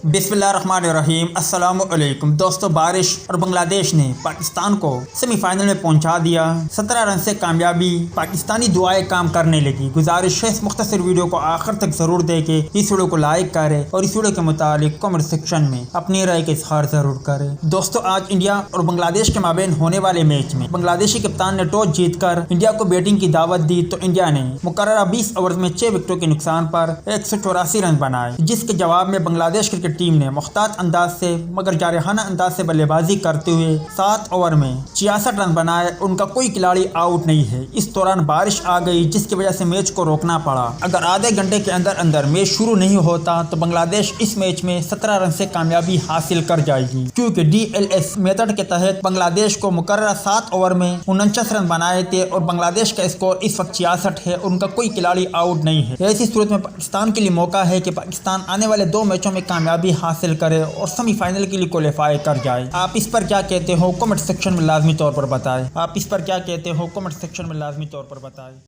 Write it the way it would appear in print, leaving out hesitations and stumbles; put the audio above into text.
बिस्मिल्लाहिर्रहमानिर्रहीम। अस्सलाम वालेकुम दोस्तों, बारिश और बांग्लादेश ने पाकिस्तान को सेमीफाइनल में पहुंचा दिया। 17 रन से कामयाबी, पाकिस्तानी दुआएं काम करने लगी। गुजारिश है इस मुख्तसर वीडियो को आखिर तक जरूर देखें, इस वीडियो को लाइक करें और इस वीडियो के मुतालिक कमेंट सेक्शन में अपनी राय का इजहार जरूर करें। दोस्तों, आज इंडिया और बांग्लादेश के माबेन होने वाले मैच में बांग्लादेशी कप्तान ने टॉस जीतकर इंडिया को बैटिंग की दावत दी तो इंडिया ने मुकर्ररा 20 ओवर में 6 विकेटों के नुकसान पर 184 रन बनाए, जिसके जवाब में बांग्लादेश क्रिकेट टीम ने मुख्तार अंदाज से मगर जारहाना अंदाज से बल्लेबाजी करते हुए 7 ओवर में 66 रन बनाए। उनका कोई खिलाड़ी आउट नहीं है। इस दौरान बारिश आ गई, जिसकी वजह से मैच को रोकना पड़ा। अगर आधे घंटे के अंदर अंदर मैच शुरू नहीं होता तो बांग्लादेश इस मैच में 17 रन से कामयाबी हासिल कर जाएगी, क्योंकि DLS मेथड के तहत बांग्लादेश को मुकर्ररा 7 ओवर में 49 रन बनाए थे और बांग्लादेश का स्कोर इस वक्त 66 है। उनका कोई खिलाड़ी आउट नहीं है। ऐसी सूरत में पाकिस्तान के लिए मौका है कि पाकिस्तान आने वाले 2 मैचों में कामयाबी हासिल करे और सेमीफाइनल के लिए क्वालीफाई कर जाए। आप इस पर क्या कहते हो कमेंट सेक्शन में लाजमी तौर पर बताएं।